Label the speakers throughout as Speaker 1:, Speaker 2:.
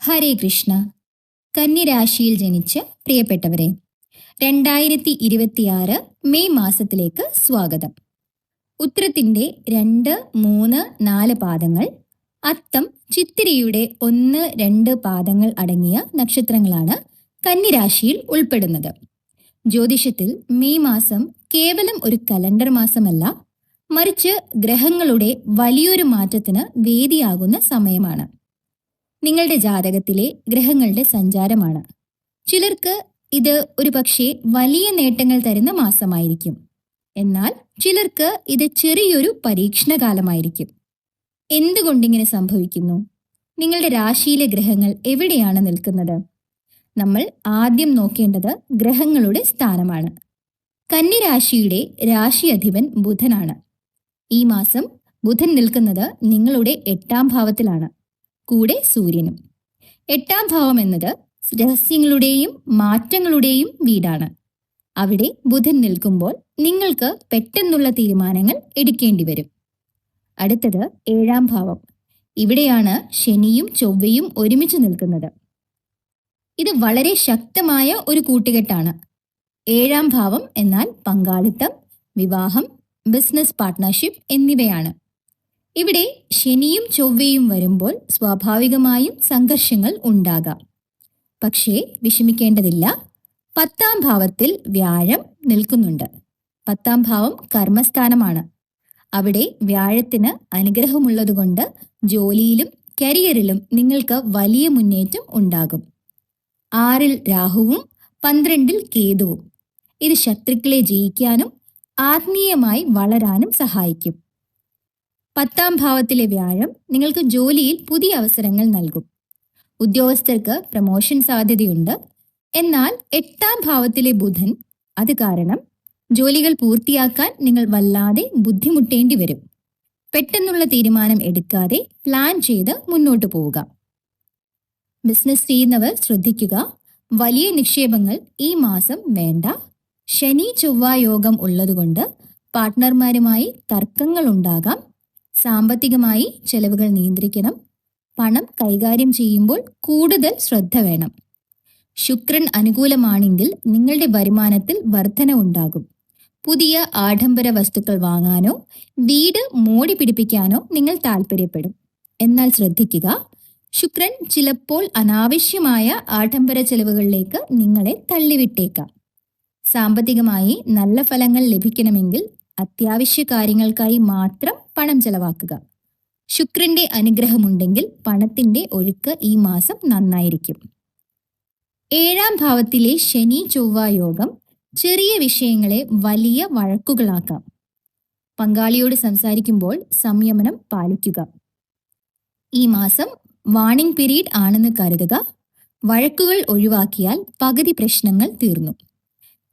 Speaker 1: ഹരേ കൃഷ്ണ. കന്യരാശിയിൽ ജനിച്ച പ്രിയപ്പെട്ടവരെ, 2026 മെയ് മാസത്തിലേക്ക് സ്വാഗതം. ഉത്രത്തിന്റെ 2, 3, 4 പാദങ്ങൾ, അത്തം, ചിത്തിരയുടെ 1, 2 പാദങ്ങൾ അടങ്ങിയ നക്ഷത്രങ്ങളാണ് കന്യരാശിയിൽ ഉൾപ്പെടുന്നത്. ജ്യോതിഷത്തിൽ മെയ് മാസം കേവലം ഒരു കലണ്ടർ മാസമല്ല, മറിച്ച് ഗ്രഹങ്ങളുടെ വലിയൊരു മാറ്റത്തിന് വേദിയാകുന്ന സമയമാണ്. നിങ്ങളുടെ ജാതകത്തിലെ ഗ്രഹങ്ങളുടെ സഞ്ചാരമാണ്. ചിലർക്ക് ഇത് ഒരു പക്ഷേ വലിയ നേട്ടങ്ങൾ തരുന്ന മാസമായിരിക്കും. എന്നാൽ ചിലർക്ക് ഇത് ചെറിയൊരു പരീക്ഷണകാലമായിരിക്കും. എന്തുകൊണ്ടിങ്ങനെ സംഭവിക്കുന്നു? നിങ്ങളുടെ രാശിയിലെ ഗ്രഹങ്ങൾ എവിടെയാണ് നിൽക്കുന്നത്? നമ്മൾ ആദ്യം നോക്കേണ്ടത് ഗ്രഹങ്ങളുടെ സ്ഥാനമാണ്. കന്യരാശിയുടെ രാശി അധിപൻ ബുധനാണ്. ഈ മാസം ബുധൻ നിൽക്കുന്നത് നിങ്ങളുടെ 8ാം ഭാവത്തിലാണ്, കൂടെ സൂര്യനും. 8ാം ഭാവം എന്നത് രഹസ്യങ്ങളുടെയും മാറ്റങ്ങളുടെയും വീടാണ്. അവിടെ ബുധൻ നിൽക്കുമ്പോൾ നിങ്ങൾക്ക് പെട്ടെന്നുള്ള തീരുമാനങ്ങൾ എടുക്കേണ്ടി വരും. അടുത്തത് 7ാം ഭാവം. ഇവിടെയാണ് ശനിയും ചൊവ്വയും ഒരുമിച്ച് നിൽക്കുന്നത്. ഇത് വളരെ ശക്തമായ ഒരു കൂട്ടുകെട്ടാണ്. 7ാം ഭാവം എന്നാൽ പങ്കാളിത്തം, വിവാഹം, ബിസിനസ് പാർട്ട്ണർഷിപ്പ് എന്നിവയാണ്. ഇവിടെ ശനിയും ചൊവ്വയും വരുമ്പോൾ സ്വാഭാവികമായും സംഘർഷങ്ങൾ ഉണ്ടാകാം. പക്ഷേ വിഷമിക്കേണ്ടതില്ല. 10ാം ഭാവത്തിൽ വ്യാഴം നിൽക്കുന്നുണ്ട്. 10ാം ഭാവം കർമ്മസ്ഥാനമാണ്. അവിടെ വ്യാഴത്തിന് അനുഗ്രഹമുള്ളതുകൊണ്ട് ജോലിയിലും കരിയറിലും നിങ്ങൾക്ക് വലിയ മുന്നേറ്റം ഉണ്ടാകും. 6ൽ രാഹുവും 12ൽ കേതുവും. ഇത് ശത്രുക്കളെ ജയിക്കാനും ആത്മീയമായി വളരാനും സഹായിക്കും. 10ാം ഭാവത്തിലെ വ്യാഴം നിങ്ങൾക്ക് ജോലിയിൽ പുതിയ അവസരങ്ങൾ നൽകും. ഉദ്യോഗസ്ഥർക്ക് പ്രമോഷൻ സാധ്യതയുണ്ട്. എന്നാൽ 8ാം ഭാവത്തിലെ ബുധൻ, അത് കാരണം ജോലികൾ പൂർത്തിയാക്കാൻ നിങ്ങൾ വല്ലാതെ ബുദ്ധിമുട്ടേണ്ടി വരും. പെട്ടെന്നുള്ള തീരുമാനം എടുക്കാതെ പ്ലാൻ ചെയ്ത് മുന്നോട്ട് പോവുക. ബിസിനസ് ചെയ്യുന്നവർ ശ്രദ്ധിക്കുക. വലിയ നിക്ഷേപങ്ങൾ ഈ മാസം വേണ്ട. ശനി ചൊവ്വ യോഗം ഉള്ളതുകൊണ്ട് പാർട്ട്ണർമാരുമായി തർക്കങ്ങൾ ഉണ്ടാകാം. സാമ്പത്തികമായി ചെലവുകൾ നിയന്ത്രിക്കണം. പണം കൈകാര്യം ചെയ്യുമ്പോൾ കൂടുതൽ ശ്രദ്ധ വേണം. ശുക്രൻ അനുകൂലമാണെങ്കിൽ നിങ്ങളുടെ വരുമാനത്തിൽ വർധന ഉണ്ടാകും. പുതിയ ആഡംബര വസ്തുക്കൾ വാങ്ങാനോ വീട് മോടി പിടിപ്പിക്കാനോ നിങ്ങൾ താല്പര്യപ്പെടും. എന്നാൽ ശ്രദ്ധിക്കുക, ശുക്രൻ ചിലപ്പോൾ അനാവശ്യമായ ആഡംബര ചെലവുകളിലേക്ക് നിങ്ങളെ തള്ളിവിട്ടേക്കാം. സാമ്പത്തികമായി നല്ല ഫലങ്ങൾ ലഭിക്കണമെങ്കിൽ അത്യാവശ്യ കാര്യങ്ങൾക്കായി മാത്രം പണം ചെലവാക്കുക. ശുക്രന്റെ അനുഗ്രഹമുണ്ടെങ്കിൽ പണത്തിന്റെ ഒഴുക്ക് ഈ മാസം നന്നായിരിക്കും. 7ാം ഭാവത്തിലെ ശനി ചൊവ്വ യോഗം ചെറിയ വിഷയങ്ങളെ വലിയ വഴക്കുകളാക്കാം. പങ്കാളിയോട് സംസാരിക്കുമ്പോൾ സംയമനം പാലിക്കുക. ഈ മാസം വാണിംഗ് പീരീഡ് ആണെന്ന് കരുതുക. വഴക്കുകൾ ഒഴിവാക്കിയാൽ പകുതി പ്രശ്നങ്ങൾ തീർന്നു.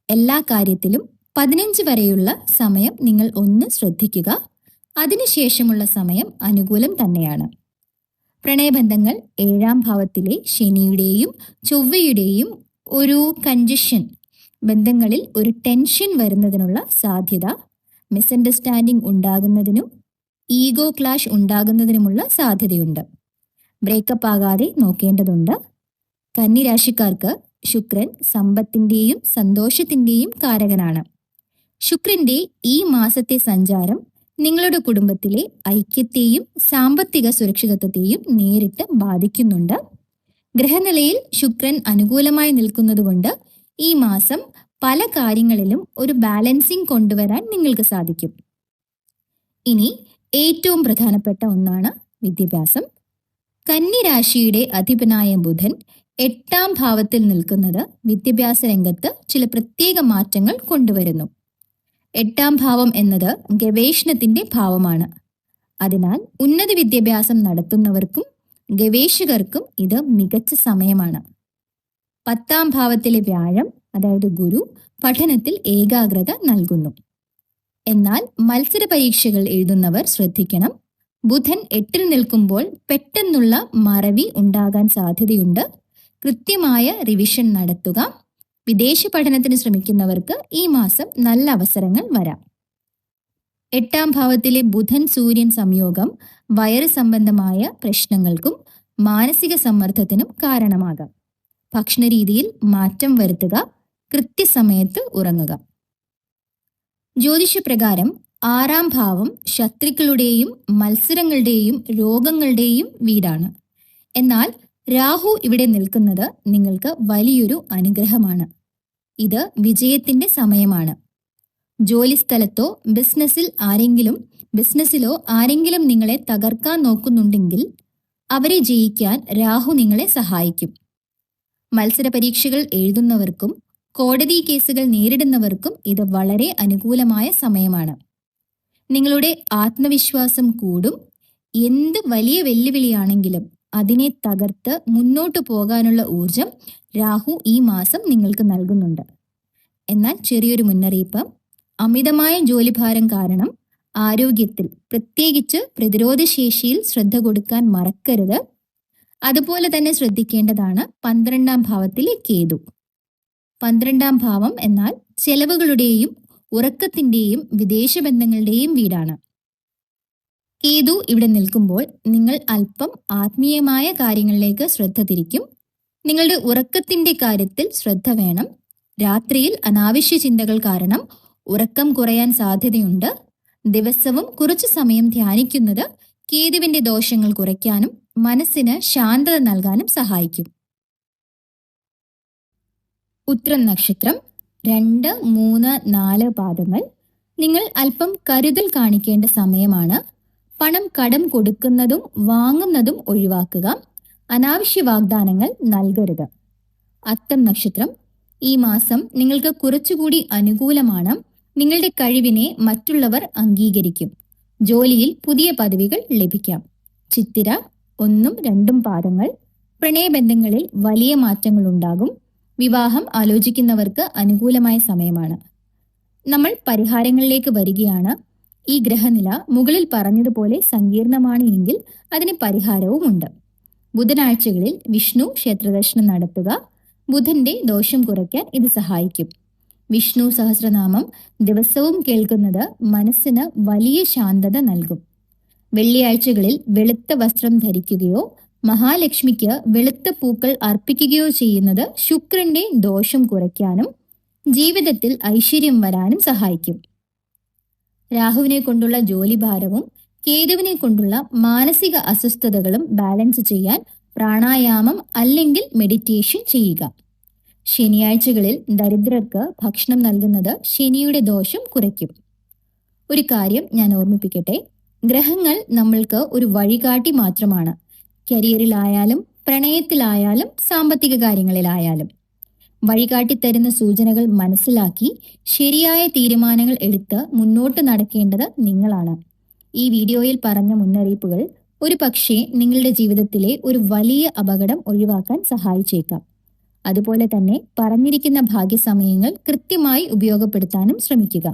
Speaker 1: എല്ലാ കാര്യത്തിലും 15 വരെയുള്ള സമയം നിങ്ങൾ ഒന്ന് ശ്രദ്ധിക്കുക. അതിനുശേഷമുള്ള സമയം അനുകൂലം തന്നെയാണ്. പ്രണയബന്ധങ്ങൾ 7ാം ഭാവത്തിലെ ശനിയുടെയും ചൊവ്വയുടെയും ഒരു കൺജഷൻ ബന്ധങ്ങളിൽ ഒരു ടെൻഷൻ വരുന്നതിനുള്ള സാധ്യത, മിസ്അണ്ടർസ്റ്റാൻഡിംഗ് ഉണ്ടാകുന്നതിനും ഈഗോ ക്ലാഷ് ഉണ്ടാകുന്നതിനുമുള്ള സാധ്യതയുണ്ട്. ബ്രേക്കപ്പ് ആകാതെ നോക്കേണ്ടതുണ്ട്. കന്യരാശിക്കാർക്ക് ശുക്രൻ സമ്പത്തിന്റെയും സന്തോഷത്തിന്റെയും കാരകനാണ്. ശുക്രന്റെ ഈ മാസത്തെ സഞ്ചാരം നിങ്ങളുടെ കുടുംബത്തിലെ ഐക്യത്തെയും സാമ്പത്തിക സുരക്ഷിതത്വത്തെയും നേരിട്ട് ബാധിക്കുന്നുണ്ട്. ഗ്രഹനിലയിൽ ശുക്രൻ അനുകൂലമായി നിൽക്കുന്നതുകൊണ്ട് ഈ മാസം പല കാര്യങ്ങളിലും ഒരു ബാലൻസിംഗ് കൊണ്ടുവരാൻ നിങ്ങൾക്ക് സാധിക്കും. ഇനി ഏറ്റവും പ്രധാനപ്പെട്ട ഒന്നാണ് വിദ്യാഭ്യാസം. കന്യരാശിയുടെ അധിപനായ ബുധൻ 8ാം ഭാവത്തിൽ നിൽക്കുന്നത് വിദ്യാഭ്യാസ രംഗത്ത് ചില പ്രത്യേക മാറ്റങ്ങൾ കൊണ്ടുവരുന്നു. 8ാം ഭാവം എന്നത് ഗവേഷണത്തിന്റെ ഭാവമാണ്. അതിനാൽ ഉന്നത വിദ്യാഭ്യാസം നടത്തുന്നവർക്കും ഗവേഷകർക്കും ഇത് മികച്ച സമയമാണ്. 10ാം ഭാവത്തിലെ വ്യാഴം, അതായത് ഗുരു, പഠനത്തിൽ ഏകാഗ്രത നൽകുന്നു. എന്നാൽ മത്സര പരീക്ഷകൾ എഴുതുന്നവർ ശ്രദ്ധിക്കണം. ബുധൻ 8ൽ നിൽക്കുമ്പോൾ പെട്ടെന്നുള്ള മറവി ഉണ്ടാകാൻ സാധ്യതയുണ്ട്. കൃത്യമായ റിവിഷൻ നടത്തുക. വിദേശ പഠനത്തിന് ശ്രമിക്കുന്നവർക്ക് ഈ മാസം നല്ല അവസരങ്ങൾ വരാം. 8ാം ഭാവത്തിലെ ബുധൻ സൂര്യൻ സംയോഗം വയറ് സംബന്ധമായ പ്രശ്നങ്ങൾക്കും മാനസിക സമ്മർദ്ദത്തിനും കാരണമാകാം. ഭക്ഷണരീതിയിൽ മാറ്റം വരുത്തുക, കൃത്യസമയത്ത് ഉറങ്ങുക. ജ്യോതിഷപ്രകാരം 6-ാം ഭാവം ശത്രുക്കളുടെയും മത്സരങ്ങളുടെയും രോഗങ്ങളുടെയും വീടാണ്. എന്നാൽ രാഹു ഇവിടെ നിൽക്കുന്നത് നിങ്ങൾക്ക് വലിയൊരു അനുഗ്രഹമാണ്. ഇത് വിജയത്തിന്റെ സമയമാണ്. ജോലിസ്ഥലത്തോ ബിസിനസ്സിലോ ആരെങ്കിലും നിങ്ങളെ തകർക്കാൻ നോക്കുന്നുണ്ടെങ്കിൽ അവരെ ജയിക്കാൻ രാഹു നിങ്ങളെ സഹായിക്കും. മത്സര പരീക്ഷകൾ എഴുതുന്നവർക്കും കോടതി കേസുകൾ നേരിടുന്നവർക്കും ഇത് വളരെ അനുകൂലമായ സമയമാണ്. നിങ്ങളുടെ ആത്മവിശ്വാസം കൂടും. എന്ത് വലിയ വെല്ലുവിളിയാണെങ്കിലും അതിനെ തകർത്ത് മുന്നോട്ടു പോകാനുള്ള ഊർജം രാഹു ഈ മാസം നിങ്ങൾക്ക് നൽകുന്നുണ്ട്. എന്നാൽ ചെറിയൊരു മുന്നറിയിപ്പ്: അമിതമായ ജോലിഭാരം കാരണം ആരോഗ്യത്തിൽ, പ്രത്യേകിച്ച് പ്രതിരോധശേഷിയിൽ ശ്രദ്ധ കൊടുക്കാൻ മറക്കരുത്. അതുപോലെ തന്നെ ശ്രദ്ധിക്കേണ്ടതാണ് 12-ാം ഭാവത്തിലെ കേതു. 12-ാം ഭാവം എന്നാൽ ചെലവുകളുടെയും ഉറക്കത്തിന്റെയും വിദേശ ബന്ധങ്ങളുടെയും വീടാണ്. കേതു ഇവിടെ നിൽക്കുമ്പോൾ നിങ്ങൾ അല്പം ആത്മീയമായ കാര്യങ്ങളിലേക്ക് ശ്രദ്ധ തിരിക്കും. നിങ്ങളുടെ ഉറക്കത്തിന്റെ കാര്യത്തിൽ ശ്രദ്ധ വേണം. രാത്രിയിൽ അനാവശ്യ ചിന്തകൾ കാരണം ഉറക്കം കുറയാൻ സാധ്യതയുണ്ട്. ദിവസവും കുറച്ചു സമയം ധ്യാനിക്കുന്നത് കേതുവിന്റെ ദോഷങ്ങൾ കുറയ്ക്കാനും മനസ്സിന് ശാന്തത നൽകാനും സഹായിക്കും. ഉത്രം നക്ഷത്രം 2, 3, 4 പാദങ്ങൾ. നിങ്ങൾ അല്പം കരുതൽ കാണിക്കേണ്ട സമയമാണ്. പണം കടം കൊടുക്കുന്നതും വാങ്ങുന്നതും ഒഴിവാക്കുക. അനാവശ്യ വാഗ്ദാനങ്ങൾ നൽകരുത്. അത്തം നക്ഷത്രം. ഈ മാസം നിങ്ങൾക്ക് കുറച്ചുകൂടി അനുകൂലമാണ്. നിങ്ങളുടെ കഴിവിനെ മറ്റുള്ളവർ അംഗീകരിക്കും. ജോലിയിൽ പുതിയ പദവികൾ ലഭിക്കാം. ചിത്തിര 1, 2 പാദങ്ങൾ. പ്രണയബന്ധങ്ങളിൽ വലിയ മാറ്റങ്ങൾ ഉണ്ടാകും. വിവാഹം ആലോചിക്കുന്നവർക്ക് അനുകൂലമായ സമയമാണ്. നമ്മൾ പരിഹാരങ്ങളിലേക്ക് വരികയാണ്. ഈ ഗ്രഹനില മുകളിൽ പറഞ്ഞതുപോലെ സങ്കീർണമാണ് എങ്കിൽ അതിന് പരിഹാരവുമുണ്ട്. ബുധനാഴ്ചകളിൽ വിഷ്ണു ക്ഷേത്രദർശനം നടത്തുക. ബുധന്റെ ദോഷം കുറയ്ക്കാൻ ഇത് സഹായിക്കും. വിഷ്ണു സഹസ്രനാമം ദിവസവും കേൾക്കുന്നത് മനസ്സിന് വലിയ ശാന്തത നൽകും. വെള്ളിയാഴ്ചകളിൽ വെളുത്ത വസ്ത്രം ധരിക്കുകയോ മഹാലക്ഷ്മിക്ക് വെളുത്ത പൂക്കൾ അർപ്പിക്കുകയോ ചെയ്യുന്നത് ശുക്രന്റെ ദോഷം കുറയ്ക്കാനും ജീവിതത്തിൽ ഐശ്വര്യം വരാനും സഹായിക്കും. രാഹുവിനെ കൊണ്ടുള്ള ജോലിഭാരവും കേതുവിനെ കൊണ്ടുള്ള മാനസിക അസ്വസ്ഥതകളും ബാലൻസ് ചെയ്യാൻ പ്രാണായാമം അല്ലെങ്കിൽ മെഡിറ്റേഷൻ ചെയ്യുക. ശനിയാഴ്ചകളിൽ ദരിദ്രർക്ക് ഭക്ഷണം നൽകുന്നത് ശനിയുടെ ദോഷം കുറയ്ക്കും. ഒരു കാര്യം ഞാൻ ഓർമ്മിപ്പിക്കട്ടെ: ഗ്രഹങ്ങൾ നമ്മൾക്ക് ഒരു വഴികാട്ടി മാത്രമാണ്. കരിയറിലായാലും പ്രണയത്തിലായാലും സാമ്പത്തിക കാര്യങ്ങളിലായാലും വഴികാട്ടിത്തരുന്ന സൂചനകൾ മനസ്സിലാക്കി ശരിയായ തീരുമാനങ്ങൾ എടുത്ത് മുന്നോട്ട് നടക്കേണ്ടത് നിങ്ങളാണ്. ഈ വീഡിയോയിൽ പറഞ്ഞ മുന്നറിയിപ്പുകൾ ഒരു പക്ഷേ നിങ്ങളുടെ ജീവിതത്തിലെ ഒരു വലിയ അപകടം ഒഴിവാക്കാൻ സഹായിച്ചേക്കാം. അതുപോലെ തന്നെ പറഞ്ഞിരിക്കുന്ന ഭാഗ്യസമയങ്ങൾ കൃത്യമായി ഉപയോഗപ്പെടുത്താനും ശ്രമിക്കുക.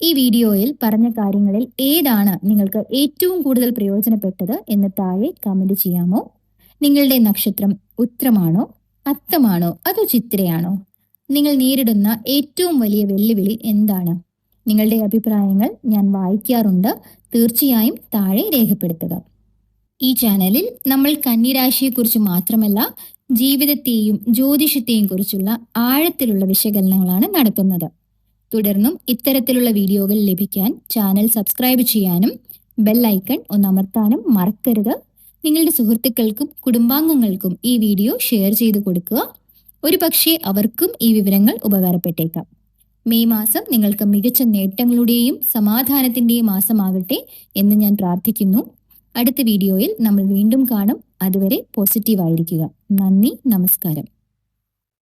Speaker 1: ഈ വീഡിയോയിൽ പറഞ്ഞ കാര്യങ്ങളിൽ ഏതാണ് നിങ്ങൾക്ക് ഏറ്റവും കൂടുതൽ പ്രയോജനപ്പെട്ടത് എന്ന് താഴെ കമന്റ് ചെയ്യാമോ? നിങ്ങളുടെ നക്ഷത്രം ഉത്രമാണോ, അത്തമാണോ, അതോ ചിത്തിരയാണോ? നിങ്ങൾ നേരിടുന്ന ഏറ്റവും വലിയ വെല്ലുവിളി എന്താണ്? നിങ്ങളുടെ അഭിപ്രായങ്ങൾ ഞാൻ വായിക്കാറുണ്ട്. തീർച്ചയായും താഴെ രേഖപ്പെടുത്തുക. ഈ ചാനലിൽ നമ്മൾ കന്നിരാശിയെക്കുറിച്ച് മാത്രമല്ല, ജീവിതത്തെയും ജ്യോതിഷത്തെയും കുറിച്ചുള്ള ആഴത്തിലുള്ള വിശകലനങ്ങളാണ് നടത്തുന്നത്. തുടർന്നും ഇത്തരത്തിലുള്ള വീഡിയോകൾ ലഭിക്കാൻ ചാനൽ സബ്സ്ക്രൈബ് ചെയ്യാനും ബെൽ ഐക്കൺ ഒന്ന് അമർത്താനും മറക്കരുത്. നിങ്ങളുടെ സുഹൃത്തുക്കൾക്കും കുടുംബാംഗങ്ങൾക്കും ഈ വീഡിയോ ഷെയർ ചെയ്ത് കൊടുക്കുക. ഒരു പക്ഷേ അവർക്കും ഈ വിവരങ്ങൾ ഉപകാരപ്പെട്ടേക്കാം. മെയ് മാസം നിങ്ങൾക്ക് മികച്ച നേട്ടങ്ങളുടെയും സമാധാനത്തിന്റെയും മാസമാകട്ടെ എന്ന് ഞാൻ പ്രാർത്ഥിക്കുന്നു. അടുത്ത വീഡിയോയിൽ നമ്മൾ വീണ്ടും കാണും. അതുവരെ പോസിറ്റീവായിരിക്കുക. നന്ദി, നമസ്കാരം.